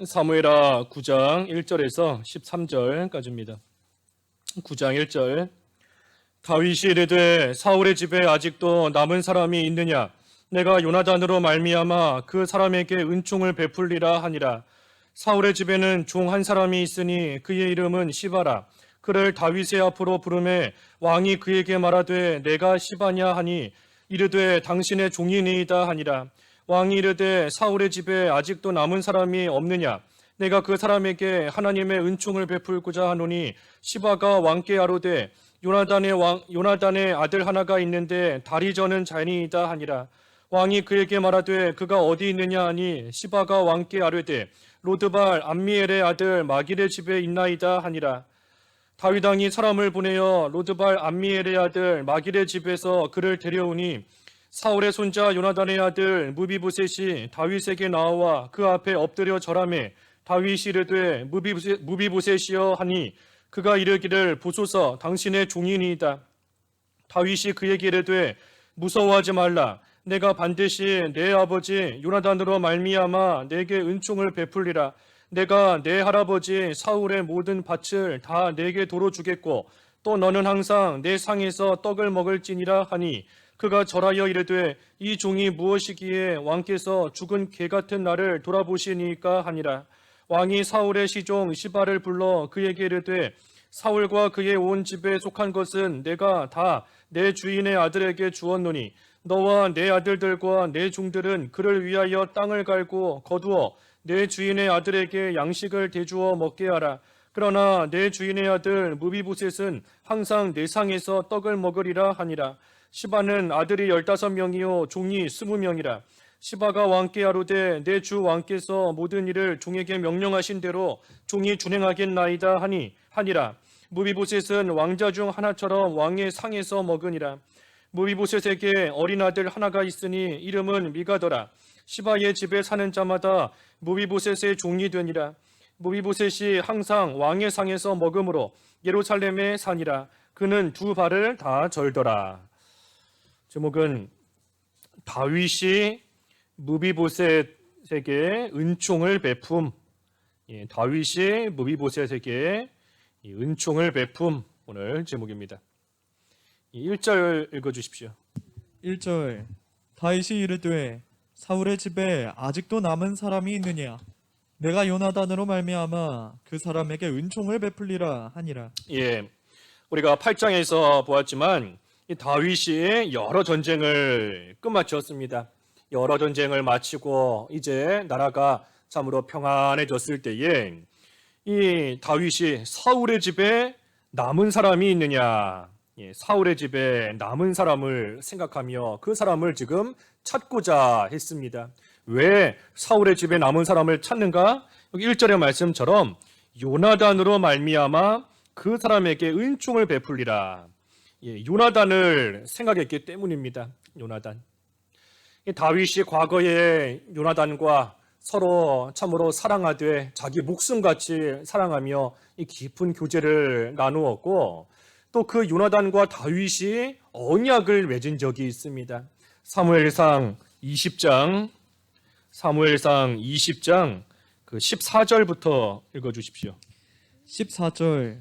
사무엘하 9장 1절에서 13절까지입니다. 9장 1절. 다윗이 이르되 사울의 집에 아직도 남은 사람이 있느냐? 내가 요나단으로 말미암아 그 사람에게 은총을 베풀리라 하니라. 사울의 집에는 종 한 사람이 있으니 그의 이름은 시바라. 그를 다윗의 앞으로 부르매 왕이 그에게 말하되 내가 시바냐 하니 이르되 당신의 종이니이다 하니라. 왕이 이르되 사울의 집에 아직도 남은 사람이 없느냐? 내가 그 사람에게 하나님의 은총을 베풀고자 하노니 시바가 왕께 아뢰되 요나단의 아들 하나가 있는데 다리 저는 자니이다 하니라. 왕이 그에게 말하되 그가 어디 있느냐 하니 시바가 왕께 아뢰되 로드발 암미엘의 아들 마길의 집에 있나이다 하니라. 다윗 왕이 사람을 보내어 로드발 암미엘의 아들 마길의 집에서 그를 데려오니 사울의 손자 요나단의 아들 무비보셋이 다윗에게 나와 그 앞에 엎드려 절하매 다윗이 이르되 무비보셋이여 하니 그가 이르기를 보소서 당신의 종이니이다. 다윗이 그에게 이르되 무서워하지 말라. 내가 반드시 내 아버지 요나단으로 말미암아 내게 은총을 베풀리라. 내가 내 할아버지 사울의 모든 밭을 다 내게 도로 주겠고 또 너는 항상 내 상에서 떡을 먹을지니라 하니 그가 절하여 이르되 이 종이 무엇이기에 왕께서 죽은 개 같은 나를 돌아보시니까 하니라. 왕이 사울의 시종 시바를 불러 그에게 이르되 사울과 그의 온 집에 속한 것은 내가 다 내 주인의 아들에게 주었노니 너와 내 아들들과 내 종들은 그를 위하여 땅을 갈고 거두어 내 주인의 아들에게 양식을 대주어 먹게 하라. 그러나 내 주인의 아들 무비보셋은 항상 내 상에서 떡을 먹으리라 하니라. 시바는 아들이 15명이요 종이 20명이라. 시바가 왕께 아뢰되 내 주 왕께서 모든 일을 종에게 명령하신 대로 종이 준행하겠나이다 하니라. 무비보셋은 왕자 중 하나처럼 왕의 상에서 먹으니라. 무비보셋에게 어린 아들 하나가 있으니 이름은 미가더라. 시바의 집에 사는 자마다 무비보셋의 종이 되니라. 무비보셋이 항상 왕의 상에서 먹음으로 예루살렘에 사니라. 그는 두 발을 다 절더라. 제목은 다윗이 무비보셋에게 은총을 베품. 다윗이 무비보셋에게 은총을 베품. 오늘 제목입니다. 1절 읽어주십시오. 1절. 다윗이 이르되 사울의 집에 아직도 남은 사람이 있느냐? 내가 요나단으로 말미암아 그 사람에게 은총을 베풀리라 하니라. 우리가 8장에서 보았지만 이 다윗이 여러 전쟁을 끝마쳤습니다. 여러 전쟁을 마치고 이제 나라가 참으로 평안해졌을 때에 이 다윗이 사울의 집에 남은 사람이 있느냐? 사울의 집에 남은 사람을 생각하며 그 사람을 지금 찾고자 했습니다. 왜 사울의 집에 남은 사람을 찾는가? 여기 1절의 말씀처럼 요나단으로 말미암아 그 사람에게 은총을 베풀리라. 요나단을 생각했기 때문입니다. 요나단. 다윗이 과거에 요나단과 서로 참으로 사랑하되 자기 목숨같이 사랑하며 이 깊은 교제를 나누었고 또 그 요나단과 다윗이 언약을 맺은 적이 있습니다. 사무엘상 20장 그 14절부터 읽어주십시오. 14절.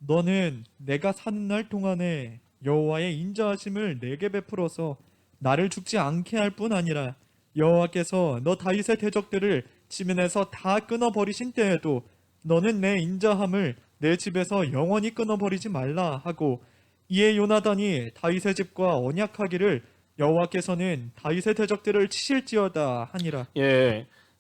너는 내가 사는 날 동안에 여호와의 인자하심을 내게 베풀어서 나를 죽지 않게 할 뿐 아니라 여호와께서 너 다윗의 대적들을 지면에서 다 끊어버리신 때에도 너는 내 인자함을 내 집에서 영원히 끊어버리지 말라 하고 이에 요나단이 다윗의 집과 언약하기를 여호와께서는 다윗의 대적들을 치실지어다 하니라.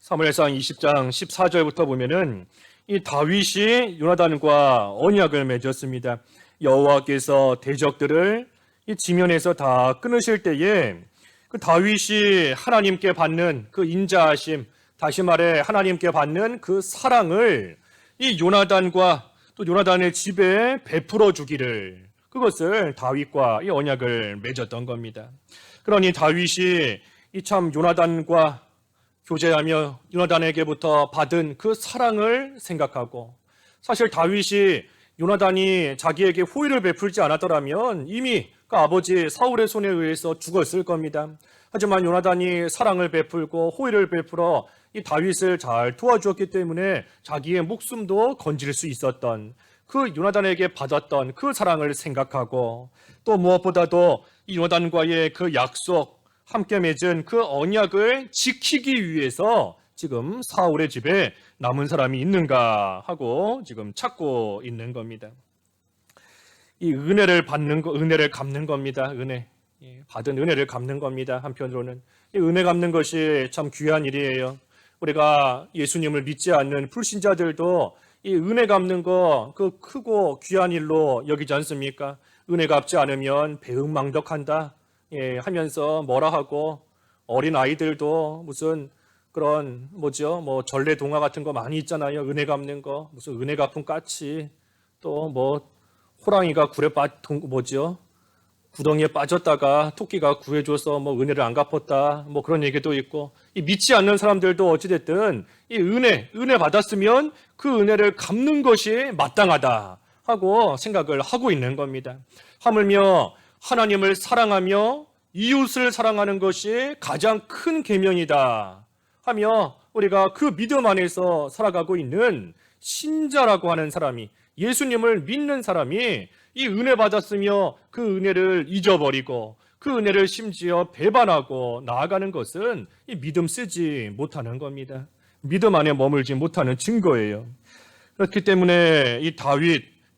사무엘상 20장 14절부터 보면은 이 다윗이 요나단과 언약을 맺었습니다. 여호와께서 대적들을 이 지면에서 다 끊으실 때에 그 다윗이 하나님께 받는 그 인자하심, 다시 말해 하나님께 받는 그 사랑을 이 요나단과 또 요나단의 집에 베풀어 주기를, 그것을 다윗과 이 언약을 맺었던 겁니다. 그러니 다윗이 이 참 요나단과 교제하며 요나단에게부터 받은 그 사랑을 생각하고, 사실 다윗이 요나단이 자기에게 호의를 베풀지 않았더라면 이미 그 아버지 사울의 손에 의해서 죽었을 겁니다. 하지만 요나단이 사랑을 베풀고 호의를 베풀어 이 다윗을 잘 도와주었기 때문에 자기의 목숨도 건질 수 있었던 그 요나단에게 받았던 그 사랑을 생각하고 또 무엇보다도 이 요나단과의 그 약속, 함께 맺은 그 언약을 지키기 위해서 지금 사울의 집에 남은 사람이 있는가 하고 지금 찾고 있는 겁니다. 이 은혜를 받는 거, 은혜를 갚는 겁니다. 은혜. 받은 은혜를 갚는 겁니다. 한편으로는 이 은혜 갚는 것이 참 귀한 일이에요. 우리가 예수님을 믿지 않는 불신자들도 이 은혜 갚는 거 그 크고 귀한 일로 여기지 않습니까? 은혜 갚지 않으면 배은망덕한다 하면서 뭐라 하고 어린 아이들도 무슨 그런 뭐 전래 동화 같은 거 많이 있잖아요. 은혜 갚는 거 무슨 은혜 갚은 까치 또 뭐 호랑이가 구덩이에 빠졌다가 토끼가 구해줘서 뭐 은혜를 안 갚았다 뭐 그런 얘기도 있고 이 믿지 않는 사람들도 어찌됐든 이 은혜 받았으면 그 은혜를 갚는 것이 마땅하다 하고 생각을 하고 있는 겁니다. 하물며 하나님을 사랑하며 이웃을 사랑하는 것이 가장 큰 계명이다 하며 우리가 그 믿음 안에서 살아가고 있는 신자라고 하는 사람이 예수님을 믿는 사람이 이 은혜 받았으며 그 은혜를 잊어버리고 그 은혜를 심지어 배반하고 나아가는 것은 이 믿음 쓰지 못하는 겁니다. 믿음 안에 머물지 못하는 증거예요. 그렇기 때문에 이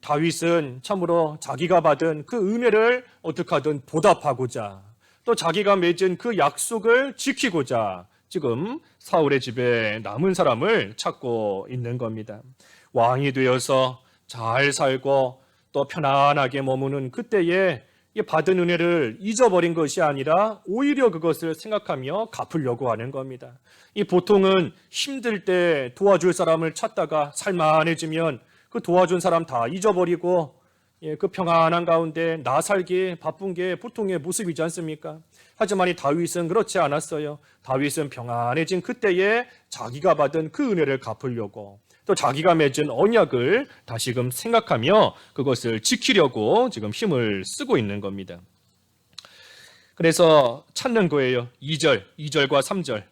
다윗은 참으로 자기가 받은 그 은혜를 어떻게 하든 보답하고자 또 자기가 맺은 그 약속을 지키고자 지금 사울의 집에 남은 사람을 찾고 있는 겁니다. 왕이 되어서 잘 살고 또 편안하게 머무는 그때에 받은 은혜를 잊어버린 것이 아니라 오히려 그것을 생각하며 갚으려고 하는 겁니다. 이 보통은 힘들 때 도와줄 사람을 찾다가 살만해지면 그 도와준 사람 다 잊어버리고 그 평안한 가운데 나 살기 바쁜 게 보통의 모습이지 않습니까? 하지만 이 다윗은 그렇지 않았어요. 다윗은 평안해진 그때에 자기가 받은 그 은혜를 갚으려고 또 자기가 맺은 언약을 다시금 생각하며 그것을 지키려고 지금 힘을 쓰고 있는 겁니다. 그래서 찾는 거예요. 2절과 3절.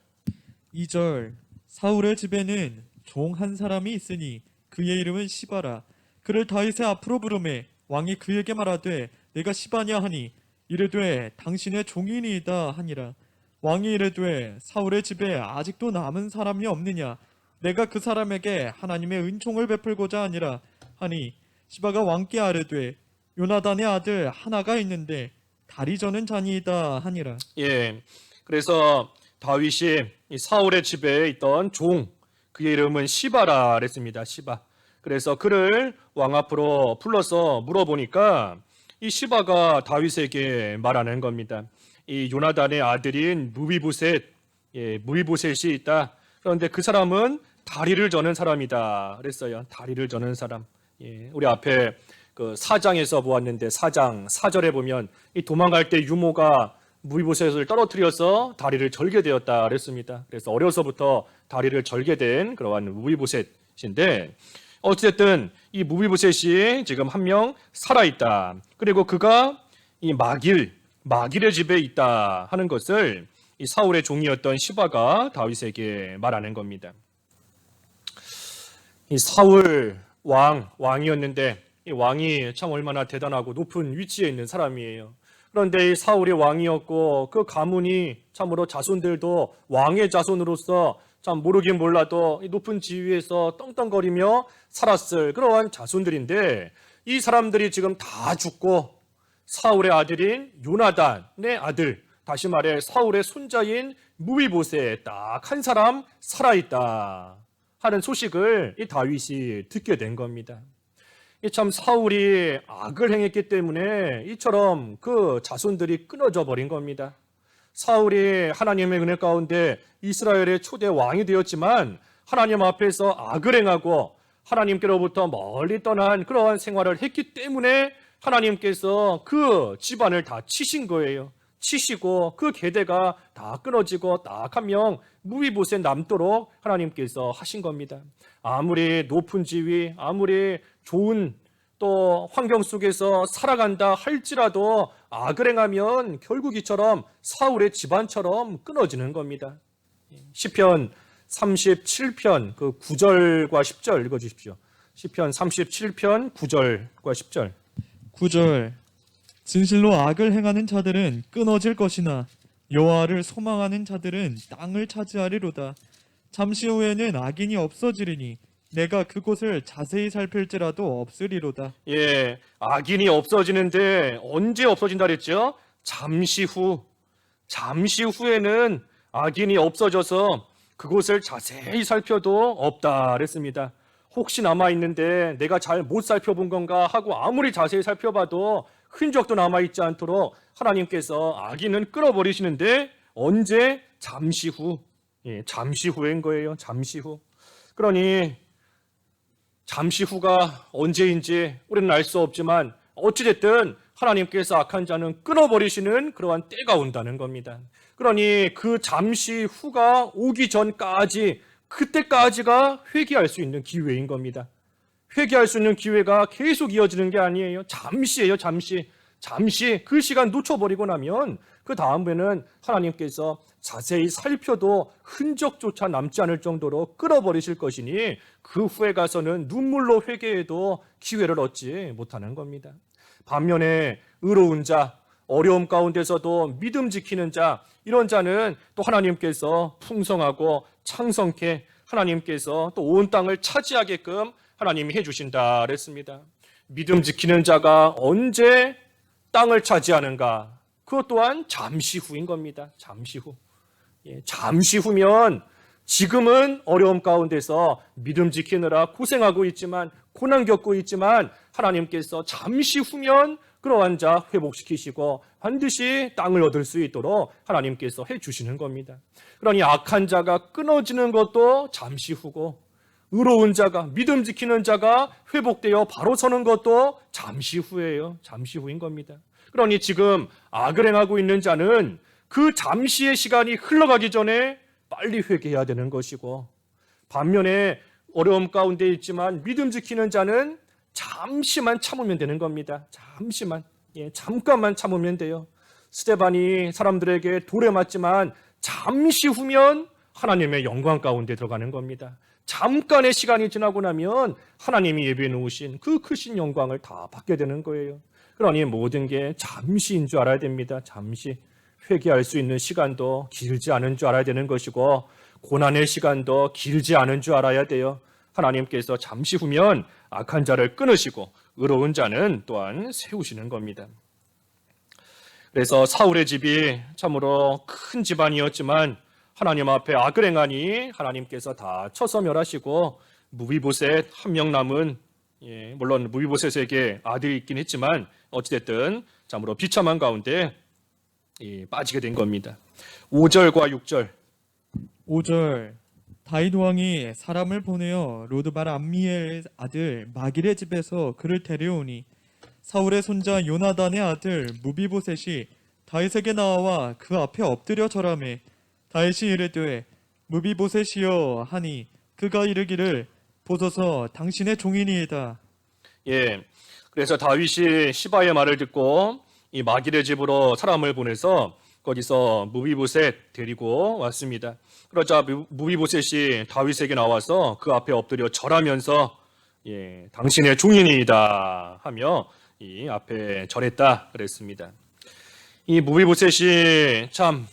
2절 사울의 집에는 종 한 사람이 있으니 그의 이름은 시바라. 그를 다윗의 앞으로 부르매 왕이 그에게 말하되 내가 시바냐 하니 이르되 당신의 종이니이다 하니라. 왕이 이르되 사울의 집에 아직도 남은 사람이 없느냐? 내가 그 사람에게 하나님의 은총을 베풀고자 하니라 하니 시바가 왕께 아뢰되 요나단의 아들 하나가 있는데 다리 저는 자니이다 하니라. 그래서 다윗이 이 사울의 집에 있던 종 그의 이름은 시바라 그랬습니다. 시바. 그래서 그를 왕 앞으로 불러서 물어보니까 이 시바가 다윗에게 말하는 겁니다. 이 요나단의 아들인 무비보셋이 있다. 그런데 그 사람은 다리를 저는 사람이다 그랬어요. 다리를 저는 사람. 우리 앞에 그 4장에서 보았는데 4장 4절에 보면 이 도망갈 때 유모가 무비보셋을 떨어뜨려서 다리를 절게 되었다 그랬습니다. 그래서 어려서부터 다리를 절게 된 그러한 무비보셋인데 어쨌든 이 무비보셋이 지금 한 명 살아있다. 그리고 그가 이 마길의 집에 있다 하는 것을 이 사울의 종이었던 시바가 다윗에게 말하는 겁니다. 이 사울 왕이었는데 이 왕이 참 얼마나 대단하고 높은 위치에 있는 사람이에요. 그런데 이 사울이 왕이었고 그 가문이 참으로 자손들도 왕의 자손으로서 참 모르긴 몰라도 이 높은 지위에서 떵떵거리며 살았을 그러한 자손들인데 이 사람들이 지금 다 죽고 사울의 아들인 요나단의 아들, 다시 말해 사울의 손자인 무비보셋 딱 한 사람 살아있다 하는 소식을 이 다윗이 듣게 된 겁니다. 참 사울이 악을 행했기 때문에 이처럼 그 자손들이 끊어져 버린 겁니다. 사울이 하나님의 은혜 가운데 이스라엘의 초대 왕이 되었지만 하나님 앞에서 악을 행하고 하나님께로부터 멀리 떠난 그러한 생활을 했기 때문에 하나님께서 그 집안을 다 치신 거예요. 치시고 그 계대가 다 끊어지고 딱 한 명 무비보셋 남도록 하나님께서 하신 겁니다. 아무리 높은 지위, 아무리 좋은 또 환경 속에서 살아간다 할지라도 악을 행하면 결국 이처럼 사울의 집안처럼 끊어지는 겁니다. 시편 37편 그 9절과 10절 읽어 주십시오. 시편 37편 9절과 10절. 9절. 진실로 악을 행하는 자들은 끊어질 것이나 여호와를 소망하는 자들은 땅을 차지하리로다. 잠시 후에는 악인이 없어지리니 내가 그곳을 자세히 살필지라도 없으리로다. 예, 악인이 없어지는데 언제 없어진다 그랬죠? 잠시 후. 잠시 후에는 악인이 없어져서 그곳을 자세히 살펴도 없다 그랬습니다. 혹시 남아있는데 내가 잘 못 살펴본 건가 하고 아무리 자세히 살펴봐도 흔적도 남아있지 않도록 하나님께서 악인은 끌어버리시는데 언제? 잠시 후. 예, 잠시 후인 거예요. 잠시 후. 그러니 잠시 후가 언제인지 우리는 알 수 없지만 어찌됐든 하나님께서 악한 자는 끊어버리시는 그러한 때가 온다는 겁니다. 그러니 그 잠시 후가 오기 전까지 그때까지가 회개할 수 있는 기회인 겁니다. 회개할 수 있는 기회가 계속 이어지는 게 아니에요. 잠시예요. 잠시 그 시간 놓쳐버리고 나면 그 다음에는 하나님께서 자세히 살펴도 흔적조차 남지 않을 정도로 끌어버리실 것이니 그 후에 가서는 눈물로 회개해도 기회를 얻지 못하는 겁니다. 반면에 의로운 자, 어려움 가운데서도 믿음 지키는 자, 이런 자는 또 하나님께서 풍성하고 창성케 하나님께서 또 온 땅을 차지하게끔 하나님이 해주신다 그랬습니다. 믿음 지키는 자가 언제 땅을 차지하는가? 그것 또한 잠시 후인 겁니다. 잠시 후. 예, 잠시 후면 지금은 어려움 가운데서 믿음 지키느라 고생하고 있지만 고난 겪고 있지만 하나님께서 잠시 후면 그러한 자 회복시키시고 반드시 땅을 얻을 수 있도록 하나님께서 해주시는 겁니다. 그러니 악한 자가 끊어지는 것도 잠시 후고 의로운 자가 믿음 지키는 자가 회복되어 바로 서는 것도 잠시 후예요. 잠시 후인 겁니다. 그러니 지금 악을 행하고 있는 자는 그 잠시의 시간이 흘러가기 전에 빨리 회개해야 되는 것이고 반면에 어려움 가운데 있지만 믿음 지키는 자는 잠시만 참으면 되는 겁니다. 잠시만. 예, 잠깐만 참으면 돼요. 스데반이 사람들에게 돌에 맞지만 잠시 후면 하나님의 영광 가운데 들어가는 겁니다. 잠깐의 시간이 지나고 나면 하나님이 예비해 놓으신 그 크신 영광을 다 받게 되는 거예요. 그러니 모든 게 잠시인 줄 알아야 됩니다. 잠시. 회개할 수 있는 시간도 길지 않은 줄 알아야 되는 것이고 고난의 시간도 길지 않은 줄 알아야 돼요. 하나님께서 잠시 후면 악한 자를 끊으시고 의로운 자는 또한 세우시는 겁니다. 그래서 사울의 집이 참으로 큰 집안이었지만 하나님 앞에 악을 행하니 하나님께서 다 쳐서 멸하시고 무비보셋 한 명 남은 물론 무비보셋에게 아들이 있긴 했지만 어찌됐든 참으로 비참한 가운데 빠지게 된 겁니다. 5절과 6절. 5절. 다윗 왕이 사람을 보내어 로드발 암미엘의 아들 마길의 집에서 그를 데려오니 사울의 손자 요나단의 아들 무비보셋이 다윗에게 나와 그 앞에 엎드려 절하매 다윗이 이르되 무비보셋이여 하니 그가 이르기를 보소서 당신의 종이니이다. 예. 그래서 다윗이 시바의 말을 듣고 이 마길의 집으로 사람을 보내서 거기서 무비보셋 데리고 왔습니다. 그러자 무비보셋이 다윗에게 나와서 그 앞에 엎드려 절하면서 당신의 종인이다 하며 이 앞에 절했다 그랬습니다. 이 무비보셋이 참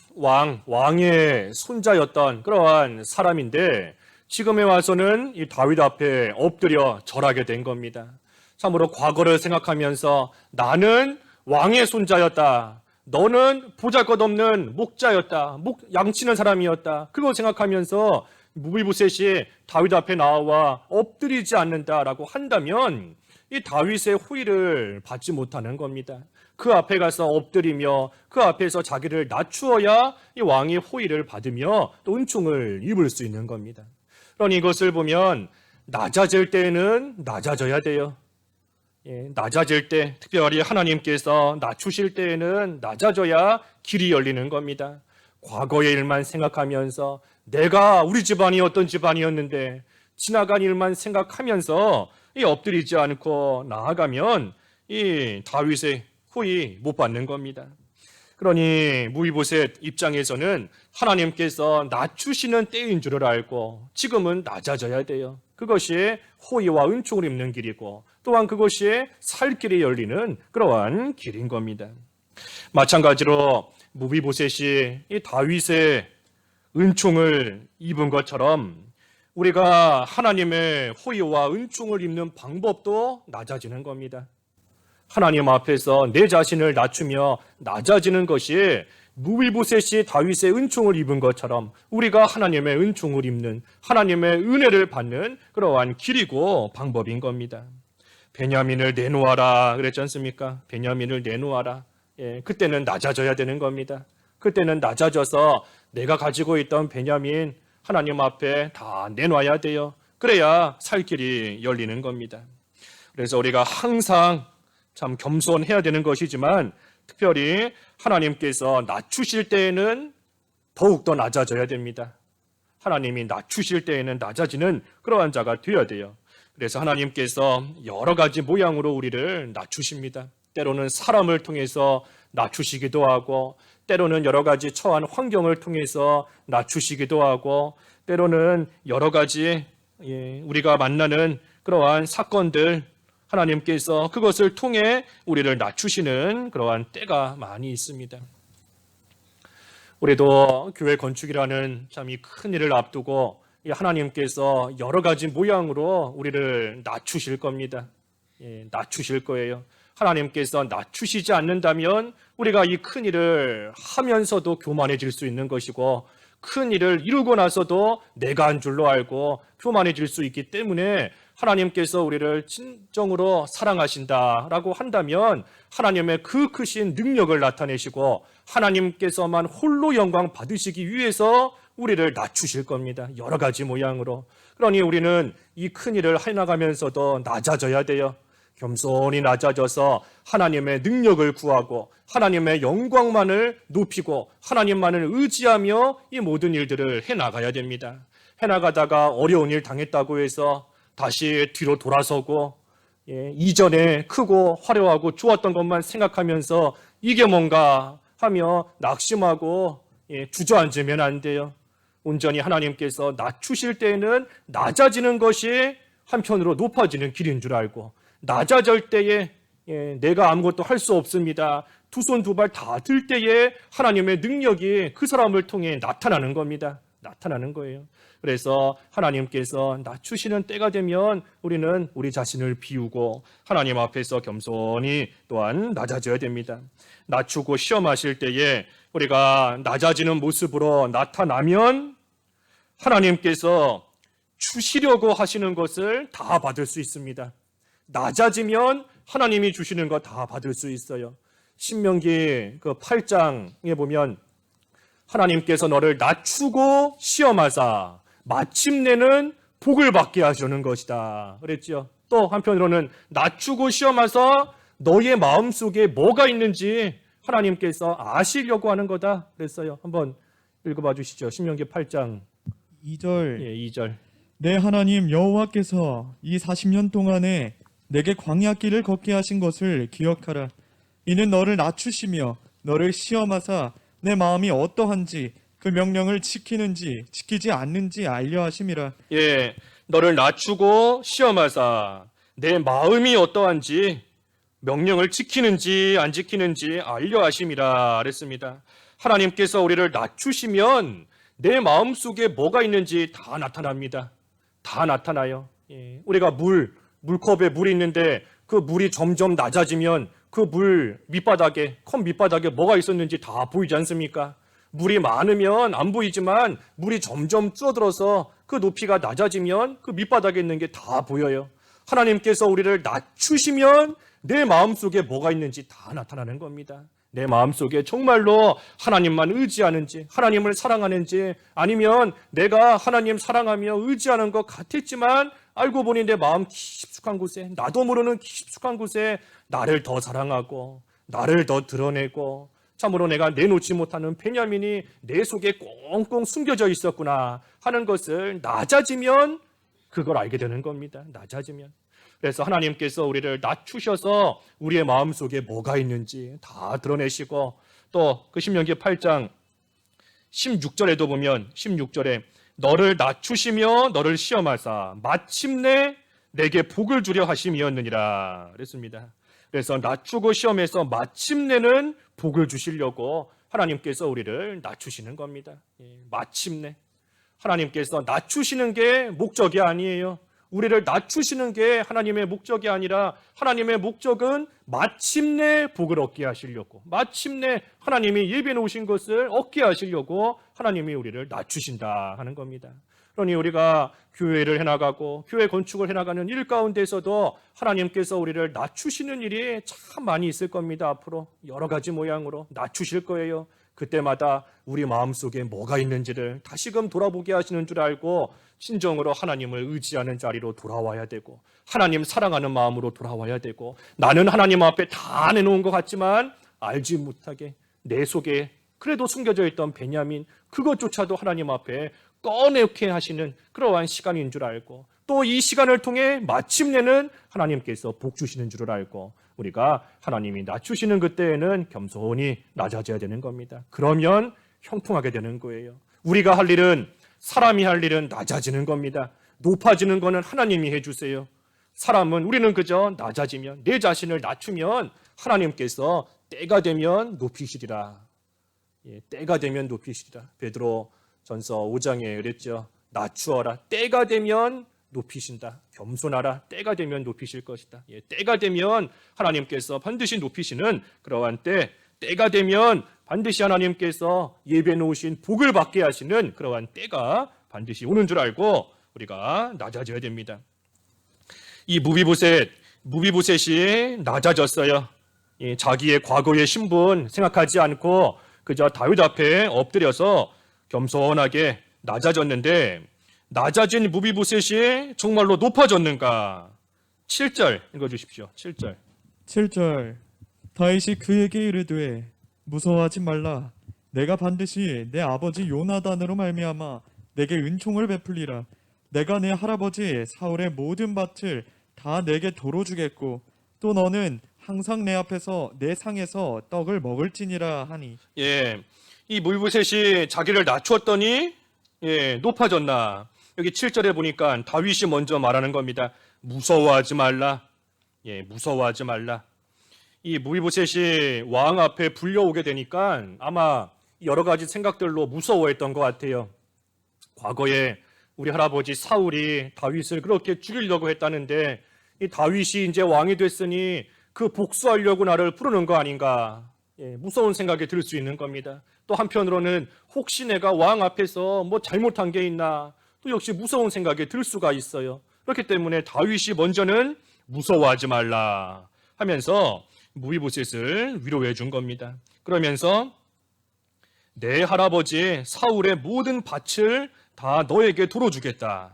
왕의 손자였던 그러한 사람인데 지금에 와서는 이 다윗 앞에 엎드려 절하게 된 겁니다. 참으로 과거를 생각하면서 나는 왕의 손자였다. 너는 보잘것없는 목자였다. 양치는 사람이었다. 그걸 생각하면서 무비보셋이 다윗 앞에 나와 엎드리지 않는다라고 한다면 이 다윗의 호의를 받지 못하는 겁니다. 그 앞에 가서 엎드리며 그 앞에서 자기를 낮추어야 이 왕의 호의를 받으며 또 은총을 입을 수 있는 겁니다. 그러니 이것을 보면 낮아질 때에는 낮아져야 돼요. 낮아질 때, 특별히 하나님께서 낮추실 때에는 낮아져야 길이 열리는 겁니다. 과거의 일만 생각하면서 내가 우리 집안이 어떤 집안이었는데 지나간 일만 생각하면서 엎드리지 않고 나아가면 이 다윗의 호의 못 받는 겁니다. 그러니 무비보셋 입장에서는 하나님께서 낮추시는 때인 줄을 알고 지금은 낮아져야 돼요. 그것이 호의와 은총을 입는 길이고 또한 그것이 살 길이 열리는 그러한 길인 겁니다. 마찬가지로 무비보셋이 이 다윗의 은총을 입은 것처럼 우리가 하나님의 호의와 은총을 입는 방법도 낮아지는 겁니다. 하나님 앞에서 내 자신을 낮추며 낮아지는 것이 무비보셋이 다윗의 은총을 입은 것처럼 우리가 하나님의 은총을 입는 하나님의 은혜를 받는 그러한 길이고 방법인 겁니다. 베냐민을 내놓아라 그랬지 않습니까? 베냐민을 내놓아라. 그때는 낮아져야 되는 겁니다. 그때는 낮아져서 내가 가지고 있던 베냐민 하나님 앞에 다 내놔야 돼요. 그래야 살 길이 열리는 겁니다. 그래서 우리가 항상 참 겸손해야 되는 것이지만 특별히 하나님께서 낮추실 때에는 더욱더 낮아져야 됩니다. 하나님이 낮추실 때에는 낮아지는 그러한 자가 되어야 돼요. 그래서 하나님께서 여러 가지 모양으로 우리를 낮추십니다. 때로는 사람을 통해서 낮추시기도 하고 때로는 여러 가지 처한 환경을 통해서 낮추시기도 하고 때로는 여러 가지 우리가 만나는 그러한 사건들 하나님께서 그것을 통해 우리를 낮추시는 그러한 때가 많이 있습니다. 우리도 교회 건축이라는 참 이 큰 일을 앞두고 하나님께서 여러 가지 모양으로 우리를 낮추실 겁니다. 낮추실 거예요. 하나님께서 낮추시지 않는다면 우리가 이 큰 일을 하면서도 교만해질 수 있는 것이고 큰 일을 이루고 나서도 내가 한 줄로 알고 교만해질 수 있기 때문에 하나님께서 우리를 진정으로 사랑하신다라고 한다면 하나님의 그 크신 능력을 나타내시고 하나님께서만 홀로 영광 받으시기 위해서 우리를 낮추실 겁니다. 여러 가지 모양으로. 그러니 우리는 이 큰 일을 해나가면서도 낮아져야 돼요. 겸손히 낮아져서 하나님의 능력을 구하고 하나님의 영광만을 높이고 하나님만을 의지하며 이 모든 일들을 해나가야 됩니다. 해나가다가 어려운 일 당했다고 해서 다시 뒤로 돌아서고 이전에 크고 화려하고 좋았던 것만 생각하면서 이게 뭔가 하며 낙심하고 주저앉으면 안 돼요. 온전히 하나님께서 낮추실 때에는 낮아지는 것이 한편으로 높아지는 길인 줄 알고 낮아질 때에 내가 아무것도 할 수 없습니다. 두 손 두 발 다 들 때에 하나님의 능력이 그 사람을 통해 나타나는 겁니다. 나타나는 거예요. 그래서 하나님께서 낮추시는 때가 되면 우리는 우리 자신을 비우고 하나님 앞에서 겸손히 또한 낮아져야 됩니다. 낮추고 시험하실 때에 우리가 낮아지는 모습으로 나타나면 하나님께서 주시려고 하시는 것을 다 받을 수 있습니다. 낮아지면 하나님이 주시는 거 다 받을 수 있어요. 신명기 그 8장에 보면 하나님께서 너를 낮추고 시험하사 마침내는 복을 받게 하시는 것이다 그랬죠. 또 한편으로는 낮추고 시험하사 너의 마음속에 뭐가 있는지 하나님께서 아시려고 하는 거다 그랬어요. 한번 읽어봐 주시죠. 신명기 8장 2절 2절. 내 하나님 여호와께서 이 40년 동안에 내게 광야길을 걷게 하신 것을 기억하라. 이는 너를 낮추시며 너를 시험하사 내 마음이 어떠한지 그 명령을 지키는지 지키지 않는지 알려 하심이라. 너를 낮추고 시험하사 내 마음이 어떠한지 명령을 지키는지 안 지키는지 알려 하심이라 그랬습니다. 하나님께서 우리를 낮추시면 내 마음속에 뭐가 있는지 다 나타납니다. 다 나타나요. 우리가 물컵에 물이 있는데 그 물이 점점 낮아지면 그 물 밑바닥에, 컵 밑바닥에 뭐가 있었는지 다 보이지 않습니까? 물이 많으면 안 보이지만 물이 점점 줄어들어서 그 높이가 낮아지면 그 밑바닥에 있는 게 다 보여요. 하나님께서 우리를 낮추시면 내 마음속에 뭐가 있는지 다 나타나는 겁니다. 내 마음속에 정말로 하나님만 의지하는지 하나님을 사랑하는지 아니면 내가 하나님 사랑하며 의지하는 것 같았지만 알고 보니 내 마음 깊숙한 곳에 나도 모르는 깊숙한 곳에 나를 더 사랑하고 나를 더 드러내고 참으로 내가 내놓지 못하는 베냐민이 내 속에 꽁꽁 숨겨져 있었구나 하는 것을 낮아지면 그걸 알게 되는 겁니다. 낮아지면. 그래서 하나님께서 우리를 낮추셔서 우리의 마음속에 뭐가 있는지 다 드러내시고 또 그 신명기 8장 16절에도 보면 16절에 너를 낮추시며 너를 시험하사 마침내 내게 복을 주려 하심이었느니라 그랬습니다. 그래서 낮추고 시험해서 마침내는 복을 주시려고 하나님께서 우리를 낮추시는 겁니다. 마침내 하나님께서 낮추시는 게 목적이 아니에요. 우리를 낮추시는 게 하나님의 목적이 아니라 하나님의 목적은 마침내 복을 얻게 하시려고, 마침내 하나님이 예비해 놓으신 것을 얻게 하시려고 하나님이 우리를 낮추신다 하는 겁니다. 그러니 우리가 교회를 해나가고 교회 건축을 해나가는 일 가운데서도 하나님께서 우리를 낮추시는 일이 참 많이 있을 겁니다. 앞으로 여러 가지 모양으로 낮추실 거예요. 그때마다 우리 마음속에 뭐가 있는지를 다시금 돌아보게 하시는 줄 알고 진정으로 하나님을 의지하는 자리로 돌아와야 되고, 하나님 사랑하는 마음으로 돌아와야 되고, 나는 하나님 앞에 다 내놓은 것 같지만 알지 못하게 내 속에 그래도 숨겨져 있던 베냐민, 그것조차도 하나님 앞에 꺼내게 하시는 그러한 시간인 줄 알고, 또 이 시간을 통해 마침내는 하나님께서 복 주시는 줄을 알고, 우리가 하나님이 낮추시는 그때에는 겸손히 낮아져야 되는 겁니다. 그러면 형통하게 되는 거예요. 우리가 할 일은, 사람이 할 일은 낮아지는 겁니다. 높아지는 거는 하나님이 해주세요. 사람은, 우리는 그저 낮아지면, 내 자신을 낮추면 하나님께서 때가 되면 높이시리라. 때가 되면 높이시리라. 베드로 전서 5장에 그랬죠. 낮추어라. 때가 되면 높이신다. 겸손하라. 때가 되면 높이실 것이다. 때가 되면 하나님께서 반드시 높이시는 그러한 때가 되면 반드시 하나님께서 예배해 놓으신 복을 받게 하시는 그러한 때가 반드시 오는 줄 알고 우리가 낮아져야 됩니다. 이 무비보셋이 낮아졌어요. 자기의 과거의 신분 생각하지 않고 그저 다윗 앞에 엎드려서 겸손하게 낮아졌는데, 낮아진 무비보셋이 정말로 높아졌는가? 7절 읽어주십시오. 7절. 7절 다윗이 그에게 이르되 무서워하지 말라. 내가 반드시 내 아버지 요나단으로 말미암아 내게 은총을 베풀리라. 내가 내 할아버지 사울의 모든 밭을 다 내게 도로 주겠고, 또 너는 항상 내 앞에서 내 상에서 떡을 먹을지니라 하니. 이 무비보셋이 자기를 낮추었더니 높아졌나? 여기 7절에 보니까 다윗이 먼저 말하는 겁니다. 무서워하지 말라. 무서워하지 말라. 이 무비보셋이 왕 앞에 불려오게 되니까 아마 여러 가지 생각들로 무서워했던 것 같아요. 과거에 우리 할아버지 사울이 다윗을 그렇게 죽이려고 했다는데, 이 다윗이 이제 왕이 됐으니 그 복수하려고 나를 부르는 거 아닌가? 무서운 생각이 들 수 있는 겁니다. 또 한편으로는 혹시 내가 왕 앞에서 뭐 잘못한 게 있나? 또 역시 무서운 생각이 들 수가 있어요. 그렇기 때문에 다윗이 먼저는 무서워하지 말라 하면서 무비보셋을 위로해 준 겁니다. 그러면서 내 할아버지 사울의 모든 밭을 다 너에게 도로 주겠다.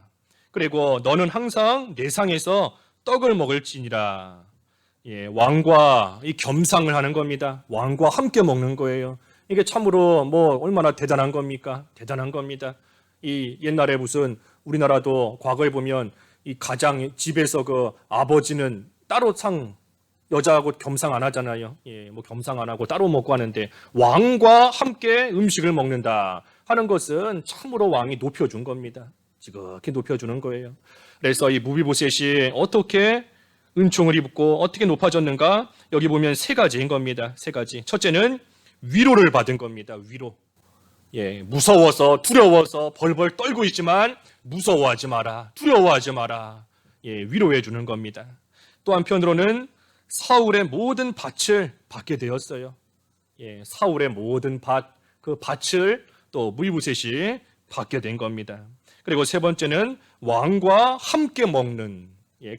그리고 너는 항상 내 상에서 떡을 먹을지니라. 왕과 이 겸상을 하는 겁니다. 왕과 함께 먹는 거예요. 이게 참으로 뭐 얼마나 대단한 겁니까? 대단한 겁니다. 이 옛날에 무슨 우리나라도 과거에 보면 이 가장 집에서 그 아버지는 따로 여자하고 겸상 안 하잖아요. 뭐 겸상 안 하고 따로 먹고 하는데, 왕과 함께 음식을 먹는다 하는 것은 참으로 왕이 높여준 겁니다. 지극히 높여주는 거예요. 그래서 이 무비보셋이 어떻게 은총을 입고 어떻게 높아졌는가? 여기 보면 세 가지인 겁니다. 세 가지. 첫째는 위로를 받은 겁니다. 위로. 무서워서 두려워서 벌벌 떨고 있지만 무서워하지 마라. 두려워하지 마라. 위로해 주는 겁니다. 또 한편으로는 사울의 모든 밭을 받게 되었어요. 사울의 모든 그 밭을 또 무비보셋이 받게 된 겁니다. 그리고 세 번째는 왕과 함께 먹는,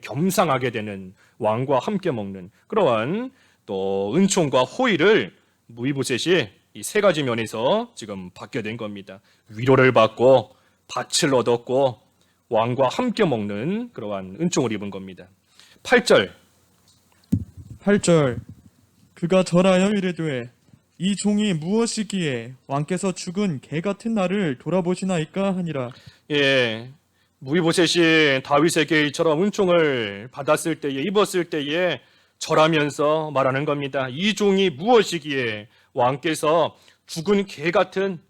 겸상하게 되는, 왕과 함께 먹는 그러한 또 은총과 호의를 무비보셋이 이 세 가지 면에서 지금 받게 된 겁니다. 위로를 받고 밭을 얻었고 왕과 함께 먹는 그러한 은총을 입은 겁니다. 8절 그가 절하여 이르되 이 종이 무엇이기에 왕께서 죽은 개 같은 나를 돌아보시나이까 하니라. 무비보셋이 다윗에게 이처럼 은총을 받았을 때에, 입었을 때에 절하면서 말하는 겁니다. 이 종이 무엇이기에 왕께서 죽은 개 같은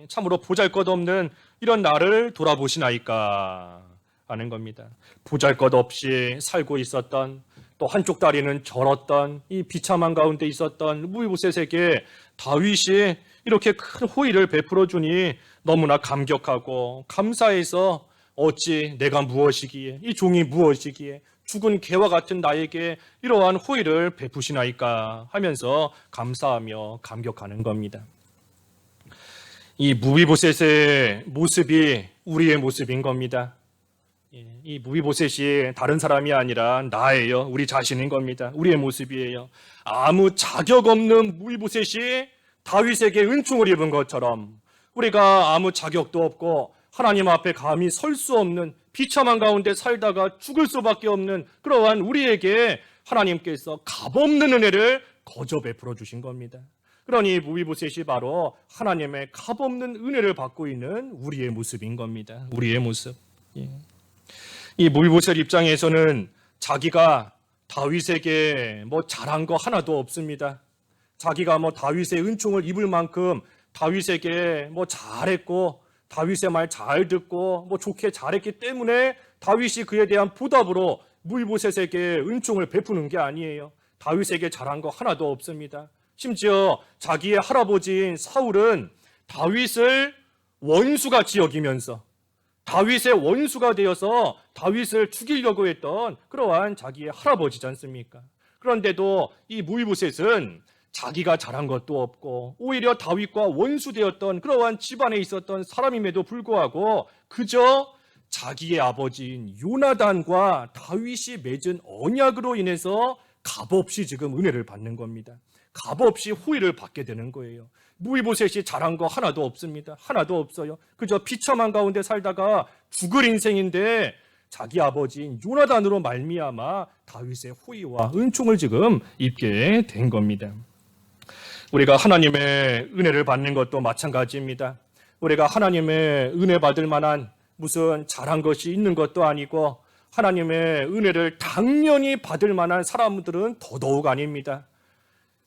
참으로 보잘것없는 이런 나를 돌아보시나이까 하는 겁니다. 보잘것없이 살고 있었던, 또 한쪽 다리는 절었던, 이 비참한 가운데 있었던 무비보셋에게 다윗이 이렇게 큰 호의를 베풀어 주니 너무나 감격하고 감사해서 어찌 내가 무엇이기에, 이 종이 무엇이기에 죽은 개와 같은 나에게 이러한 호의를 베푸시나이까 하면서 감사하며 감격하는 겁니다. 이 무비보셋의 모습이 우리의 모습인 겁니다. 이 무비보셋이 다른 사람이 아니라 나예요. 우리 자신인 겁니다. 우리의 모습이에요. 아무 자격 없는 무비보셋이 다윗에게 은총을 입은 것처럼 우리가 아무 자격도 없고 하나님 앞에 감히 설 수 없는 비참한 가운데 살다가 죽을 수밖에 없는 그러한 우리에게 하나님께서 값없는 은혜를 거저 베풀어 주신 겁니다. 그러니 무비보셋이 바로 하나님의 값없는 은혜를 받고 있는 우리의 모습인 겁니다. 우리의 모습. 이 무비보셋 입장에서는 자기가 다윗에게 잘한 거 하나도 없습니다. 자기가 다윗의 은총을 입을 만큼 다윗에게 잘했고 다윗의 말 잘 듣고 좋게 잘했기 때문에 다윗이 그에 대한 보답으로 무비보셋에게 은총을 베푸는 게 아니에요. 다윗에게 잘한 거 하나도 없습니다. 심지어 자기의 할아버지인 사울은 다윗을 원수같이 여기면서 다윗의 원수가 되어서 다윗을 죽이려고 했던 그러한 자기의 할아버지지 않습니까? 그런데도 이 무비보셋은 자기가 잘한 것도 없고 오히려 다윗과 원수되었던 그러한 집안에 있었던 사람임에도 불구하고 그저 자기의 아버지인 요나단과 다윗이 맺은 언약으로 인해서 값없이 지금 은혜를 받는 겁니다. 값없이 호의를 받게 되는 거예요. 무비보셋이 잘한 거 하나도 없습니다. 하나도 없어요. 그저 비참한 가운데 살다가 죽을 인생인데 자기 아버지인 요나단으로 말미암아 다윗의 호의와 은총을 지금 입게 된 겁니다. 우리가 하나님의 은혜를 받는 것도 마찬가지입니다. 우리가 하나님의 은혜 받을 만한 무슨 잘한 것이 있는 것도 아니고 하나님의 은혜를 당연히 받을 만한 사람들은 더더욱 아닙니다.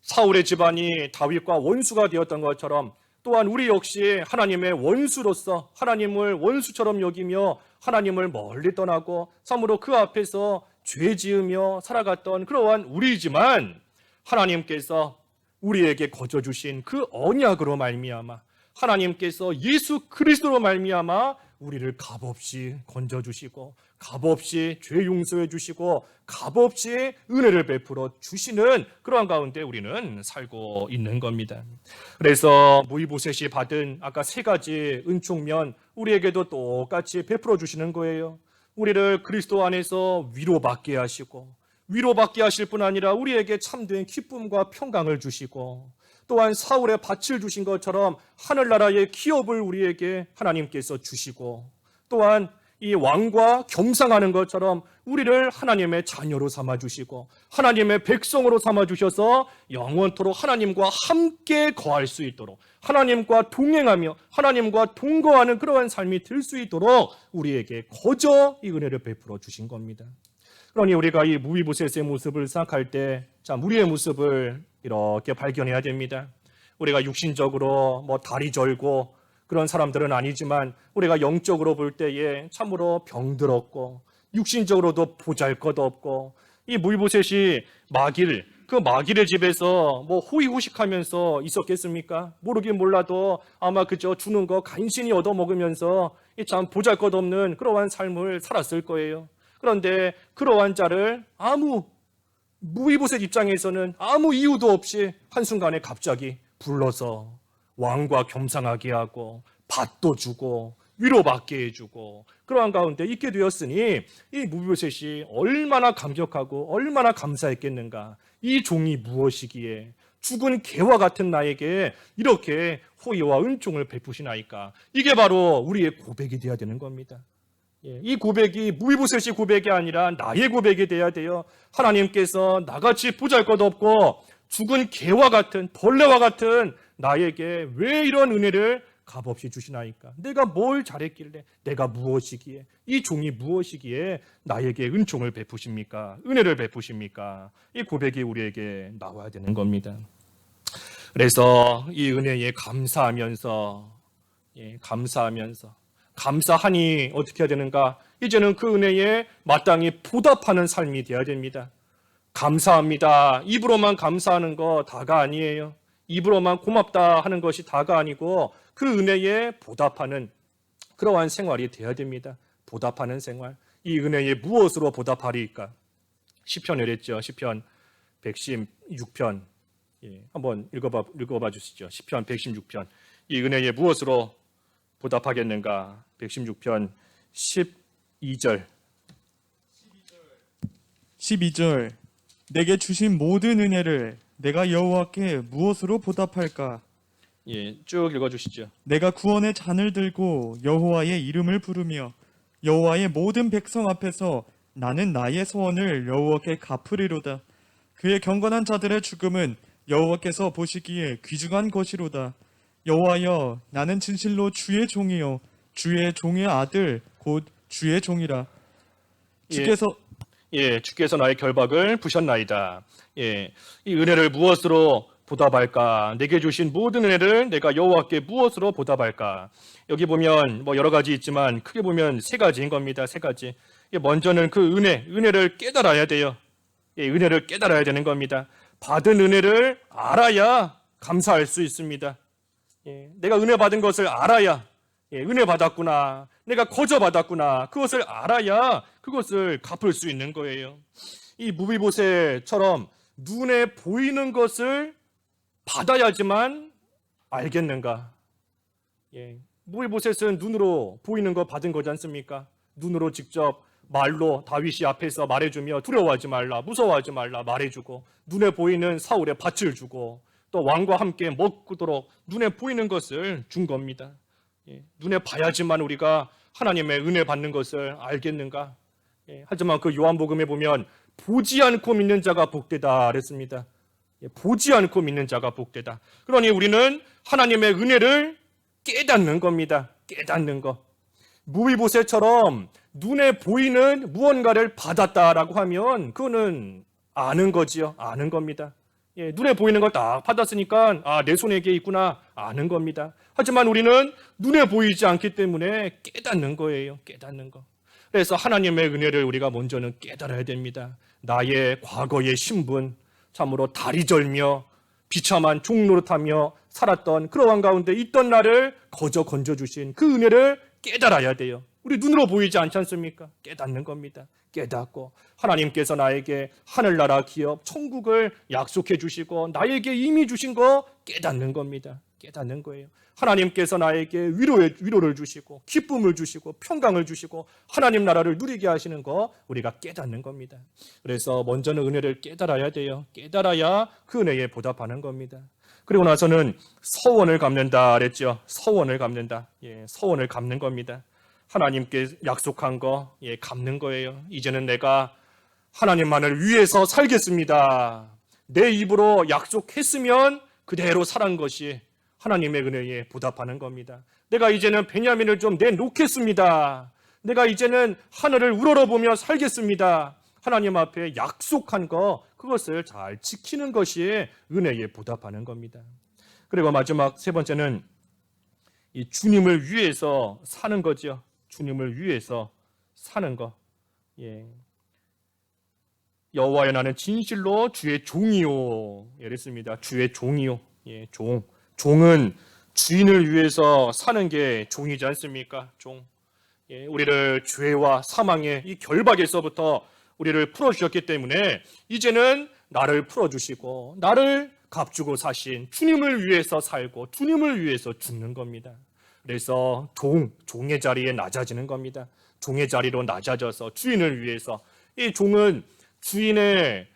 사울의 집안이 다윗과 원수가 되었던 것처럼 또한 우리 역시 하나님의 원수로서 하나님을 원수처럼 여기며 하나님을 멀리 떠나고 참으로 그 앞에서 죄 지으며 살아갔던 그러한 우리이지만 하나님께서 우리에게 거저 주신 그 언약으로 말미암아 하나님께서 예수 그리스도로 말미암아 우리를 값없이 건져주시고 값없이 죄 용서해 주시고 값없이 은혜를 베풀어 주시는 그러한 가운데 우리는 살고 있는 겁니다. 그래서 무비보셋이 받은 아까 세 가지 은총면 우리에게도 똑같이 베풀어 주시는 거예요. 우리를 그리스도 안에서 위로받게 하시고 위로받게 하실 뿐 아니라 우리에게 참된 기쁨과 평강을 주시고 또한 사울의 밭을 주신 것처럼 하늘나라의 기업을 우리에게 하나님께서 주시고 또한 이 왕과 겸상하는 것처럼 우리를 하나님의 자녀로 삼아주시고 하나님의 백성으로 삼아주셔서 영원토록 하나님과 함께 거할 수 있도록 하나님과 동행하며 하나님과 동거하는 그러한 삶이 될 수 있도록 우리에게 거저 이 은혜를 베풀어 주신 겁니다. 그러니 우리가 이 무비보셋의 모습을 생각할 때 우리의 모습을 이렇게 발견해야 됩니다. 우리가 육신적으로 다리 절고 그런 사람들은 아니지만 우리가 영적으로 볼 때에 참으로 병들었고 육신적으로도 보잘것없고 이 무비보셋이 그 마길의 집에서 호의호식하면서 있었겠습니까? 모르긴 몰라도 아마 그저 주는 거 간신히 얻어먹으면서 참 보잘것없는 그러한 삶을 살았을 거예요. 그런데 그러한 자를 무비보셋 입장에서는 아무 이유도 없이 한순간에 갑자기 불러서 왕과 겸상하게 하고 밭도 주고 위로받게 해주고 그러한 가운데 있게 되었으니 이 무비보셋이 얼마나 감격하고 얼마나 감사했겠는가. 이 종이 무엇이기에 죽은 개와 같은 나에게 이렇게 호의와 은총을 베푸시나이까. 이게 바로 우리의 고백이 되어야 되는 겁니다. 이 고백이 무비보셋의 고백이 아니라 나의 고백이 돼야 돼요. 하나님께서 나같이 보잘것없고 죽은 개와 같은 벌레와 같은 나에게 왜 이런 은혜를 값없이 주시나이까? 내가 뭘 잘했길래 내가 무엇이기에 이 종이 무엇이기에 나에게 은총을 베푸십니까? 은혜를 베푸십니까? 이 고백이 우리에게 나와야 되는 겁니다. 그래서 이 은혜에 감사하면서 감사하니 어떻게 해야 되는가? 이제는 그 은혜에 마땅히 보답하는 삶이 되어야 됩니다. 감사합니다. 입으로만 감사하는 거 다가 아니에요. 입으로만 고맙다 하는 것이 다가 아니고 그 은혜에 보답하는 그러한 생활이 되어야 됩니다. 보답하는 생활. 이 은혜에 무엇으로 보답하리까? 시편을 했죠. 시편 116편. 한번 읽어봐 주시죠. 시편 116편. 이 은혜에 무엇으로 보답하겠는가? 116편 12절. 12절 내게 주신 모든 은혜를 내가 여호와께 무엇으로 보답할까? 쭉 읽어 주시죠. 내가 구원의 잔을 들고 여호와의 이름을 부르며 여호와의 모든 백성 앞에서 나는 나의 소원을 여호와께 갚으리로다. 그의 경건한 자들의 죽음은 여호와께서 보시기에 귀중한 것이로다. 여호와여, 나는 진실로 주의 종이요 주의 종의 아들 곧 주의 종이라. 주께서 나의 결박을 부셨나이다. 이 은혜를 무엇으로 보답할까? 내게 주신 모든 은혜를 내가 여호와께 무엇으로 보답할까? 여기 보면 여러 가지 있지만 크게 보면 세 가지인 겁니다. 세 가지. 먼저는 그 은혜를 깨달아야 돼요. 은혜를 깨달아야 되는 겁니다. 받은 은혜를 알아야 감사할 수 있습니다. 내가 은혜 받은 것을 알아야 은혜 받았구나, 내가 거저 받았구나, 그것을 알아야 그것을 갚을 수 있는 거예요. 이 무비보셋처럼 눈에 보이는 것을 받아야지만 알겠는가? 무비보셋은 눈으로 보이는 거 받은 거지 않습니까? 눈으로 직접 말로 다윗이 앞에서 말해주며 두려워하지 말라, 무서워하지 말라 말해주고, 눈에 보이는 사울의 밭을 주고, 또 왕과 함께 먹도록 눈에 보이는 것을 준 겁니다. 눈에 봐야지만 우리가 하나님의 은혜 받는 것을 알겠는가? 하지만 그 요한복음에 보면 보지 않고 믿는 자가 복되다 그랬습니다. 보지 않고 믿는 자가 복되다. 그러니 우리는 하나님의 은혜를 깨닫는 겁니다. 깨닫는 것. 무비보셋처럼 눈에 보이는 무언가를 받았다라고 하면 그거는 아는 거지요. 아는 겁니다. 눈에 보이는 걸 딱 받았으니까 내 손에 이게 있구나 아는 겁니다. 하지만 우리는 눈에 보이지 않기 때문에 깨닫는 거예요. 깨닫는 거. 그래서 하나님의 은혜를 우리가 먼저는 깨달아야 됩니다. 나의 과거의 신분, 참으로 다리 절며 비참한 종노릇하며 살았던 그러한 가운데 있던 나를 거저 건져주신 그 은혜를 깨달아야 돼요. 우리 눈으로 보이지 않지 않습니까? 깨닫는 겁니다. 깨닫고 하나님께서 나에게 하늘나라 기업 천국을 약속해 주시고 나에게 이미 주신 거 깨닫는 겁니다. 깨닫는 거예요. 하나님께서 나에게 위로를 주시고 기쁨을 주시고 평강을 주시고 하나님 나라를 누리게 하시는 거 우리가 깨닫는 겁니다. 그래서 먼저는 은혜를 깨달아야 돼요. 깨달아야 그 은혜에 보답하는 겁니다. 그리고 나서는 서원을 갚는다 그랬죠. 서원을 갚는다. 서원을 갚는 겁니다. 하나님께 약속한 거 갚는 거예요. 이제는 내가 하나님만을 위해서 살겠습니다. 내 입으로 약속했으면 그대로 살은 것이 하나님의 은혜에 보답하는 겁니다. 내가 이제는 베냐민을 좀 내놓겠습니다. 내가 이제는 하늘을 우러러보며 살겠습니다. 하나님 앞에 약속한 거 그것을 잘 지키는 것이 은혜에 보답하는 겁니다. 그리고 마지막 세 번째는 이 주님을 위해서 사는 거죠. 주님을 위해서 사는 거. 여호와여, 나는 진실로 주의 종이요. 이랬습니다. 주의 종이요. 종은 주인을 위해서 사는 게 종이지 않습니까? 종. 우리를 죄와 사망의 이 결박에서부터 우리를 풀어주셨기 때문에 이제는 나를 풀어주시고 나를 값주고 사신 주님을 위해서 살고 주님을 위해서 죽는 겁니다. 그래서 종의 자리에 낮아지는 겁니다. 종의 자리로 낮아져서 주인을 위해서. 이 종은 주인의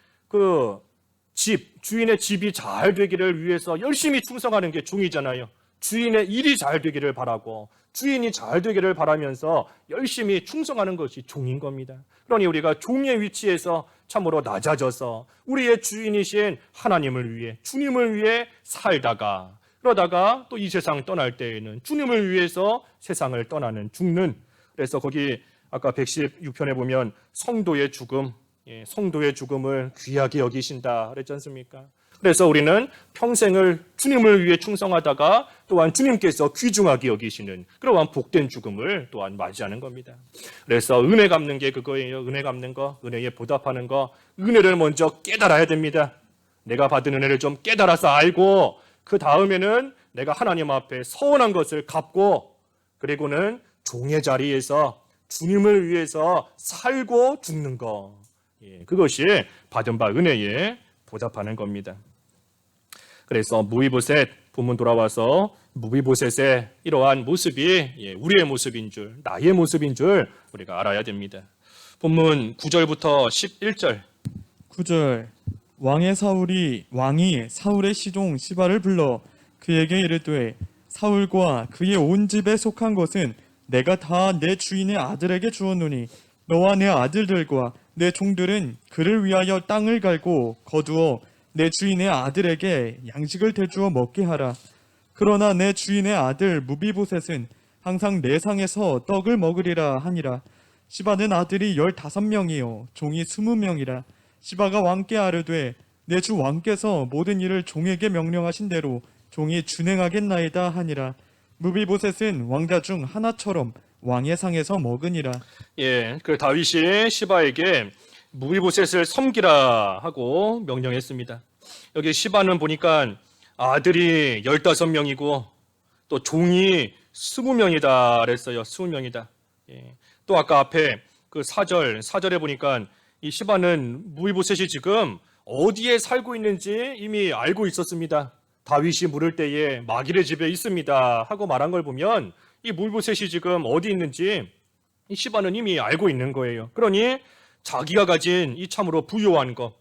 주인의 집이 잘 되기를 위해서 열심히 충성하는 게 종이잖아요. 주인의 일이 잘 되기를 바라고 주인이 잘 되기를 바라면서 열심히 충성하는 것이 종인 겁니다. 그러니 우리가 종의 위치에서 참으로 낮아져서 우리의 주인이신 하나님을 위해 주님을 위해 살다가 그러다가 또 이 세상 떠날 때에는 주님을 위해서 세상을 떠나는 죽는. 그래서 거기 아까 116편에 보면 성도의 죽음을 귀하게 여기신다 그랬지 않습니까? 그래서 우리는 평생을 주님을 위해 충성하다가 또한 주님께서 귀중하게 여기시는 그러한 복된 죽음을 또한 맞이하는 겁니다. 그래서 은혜 갚는 게 그거예요. 은혜 갚는 거, 은혜에 보답하는 거, 은혜를 먼저 깨달아야 됩니다. 내가 받은 은혜를 좀 깨달아서 알고 그 다음에는 내가 하나님 앞에 서운한 것을 갚고 그리고는 종의 자리에서 주님을 위해서 살고 죽는 거. 그것이 받은 바 은혜에 보답하는 겁니다. 그래서 무비보셋 본문 돌아와서 무비보셋의 이러한 모습이 우리의 모습인 줄, 나의 모습인 줄 우리가 알아야 됩니다. 본문 9절부터 11절. 9절 왕이 사울의 시종 시바를 불러 그에게 이르되 사울과 그의 온 집에 속한 것은 내가 다 내 주인의 아들에게 주었노니 너와 내 아들들과 내 종들은 그를 위하여 땅을 갈고 거두어 내 주인의 아들에게 양식을 대주어 먹게 하라. 그러나 내 주인의 아들 무비보셋은 항상 내 상에서 떡을 먹으리라 하니라. 시바는 아들이 15명이요 종이 20명이라. 시바가 왕께 아뢰되 내 주 왕께서 모든 일을 종에게 명령하신 대로 종이 준행하겠나이다 하니라. 무비보셋은 왕자 중 하나처럼 왕의 상에서 먹으니라. 그 다윗이 시바에게 무비보셋을 섬기라 하고 명령했습니다. 여기 시바는 보니까 아들이 15명이고 또 종이 20명이다 그랬어요. 20명이다. 또 아까 앞에 그 4절에 보니까 이 시바는 무비보셋이 지금 어디에 살고 있는지 이미 알고 있었습니다. 다윗이 물을 때에 마길의 집에 있습니다 하고 말한 걸 보면 이 무비보셋이 지금 어디 있는지 이 시바는 이미 알고 있는 거예요. 그러니 자기가 가진 이 참으로 부유한 것,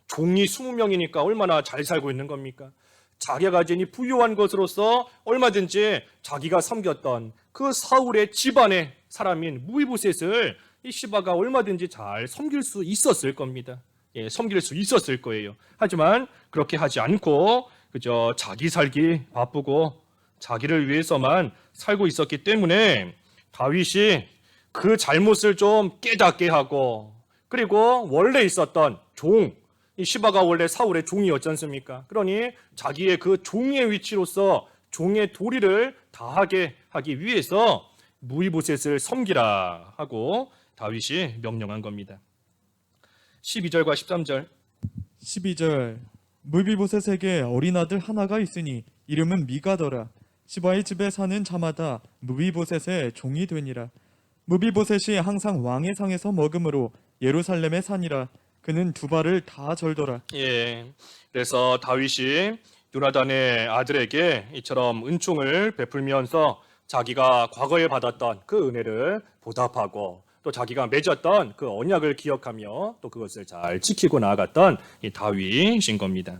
종이 20명이니까 얼마나 잘 살고 있는 겁니까? 자기가 가진 이 부유한 것으로서 얼마든지 자기가 섬겼던 그 사울의 집안의 사람인 무비보셋을 이 시바가 얼마든지 잘 섬길 수 있었을 겁니다. 섬길 수 있었을 거예요. 하지만 그렇게 하지 않고 그저 자기 살기 바쁘고 자기를 위해서만 살고 있었기 때문에 다윗이 그 잘못을 좀 깨닫게 하고 그리고 원래 있었던 종, 이 시바가 원래 사울의 종이었지 않습니까? 그러니 자기의 그 종의 위치로서 종의 도리를 다하게 하기 위해서 무비보셋을 섬기라 하고 다윗이 명령한 겁니다. 12절과 13절. 12절 무비보셋에게 어린 아들 하나가 있으니 이름은 미가더라. 시바의 집에 사는 자마다 무비보셋의 종이 되니라. 무비보셋이 항상 왕의 상에서 먹음으로 예루살렘에 사니라. 그는 두 발을 다 절더라. 그래서 다윗이 요나단의 아들에게 이처럼 은총을 베풀면서 자기가 과거에 받았던 그 은혜를 보답하고 또 자기가 맺었던 그 언약을 기억하며 또 그것을 잘 지키고 나아갔던 이 다윗인 겁니다.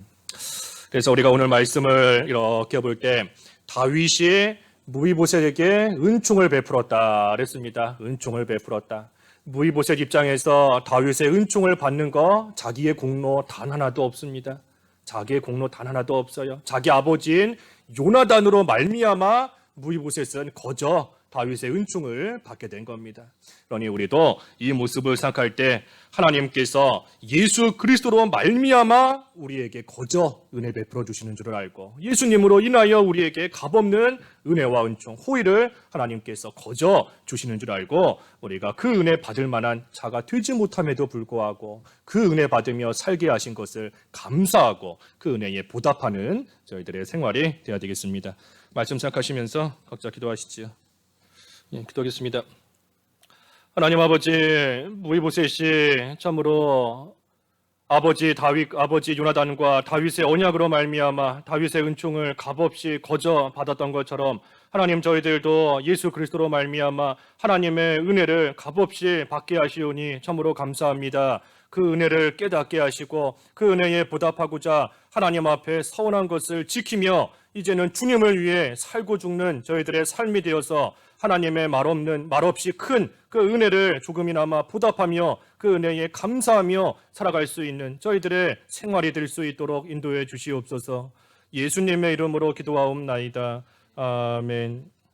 그래서 우리가 오늘 말씀을 이렇게 볼 때 다윗이 무비보셋에게 은총을 베풀었다 그랬습니다. 은총을 베풀었다. 무비보셋 입장에서 다윗의 은총을 받는 거 자기의 공로 단 하나도 없습니다. 자기의 공로 단 하나도 없어요. 자기 아버지인 요나단으로 말미암아 무비보셋은 거저 다윗의 은총을 받게 된 겁니다. 그러니 우리도 이 모습을 생각할 때 하나님께서 예수 그리스도로 말미암아 우리에게 거저 은혜 베풀어 주시는 줄을 알고 예수님으로 인하여 우리에게 값없는 은혜와 은총, 호의를 하나님께서 거저 주시는 줄 알고 우리가 그 은혜 받을 만한 자가 되지 못함에도 불구하고 그 은혜 받으며 살게 하신 것을 감사하고 그 은혜에 보답하는 저희들의 생활이 되어야 되겠습니다. 말씀 생각하시면서 각자 기도하시지요. 기도하겠습니다. 하나님 아버지, 무비보셋이 참으로 아버지 요나단과 다윗의 언약으로 말미암아 다윗의 은총을 값없이 거저 받았던 것처럼 하나님 저희들도 예수 그리스도로 말미암아 하나님의 은혜를 값없이 받게 하시오니 참으로 감사합니다. 그 은혜를 깨닫게 하시고 그 은혜에 보답하고자 하나님 앞에 서운한 것을 지키며 이제는 주님을 위해 살고 죽는 저희들의 삶이 되어서 하나님의 말없이 큰 그 은혜를 조금이나마 보답하며 그 은혜에 감사하며 살아갈 수 있는 저희들의 생활이 될 수 있도록 인도해 주시옵소서. 예수님의 이름으로 기도하옵나이다. 아멘.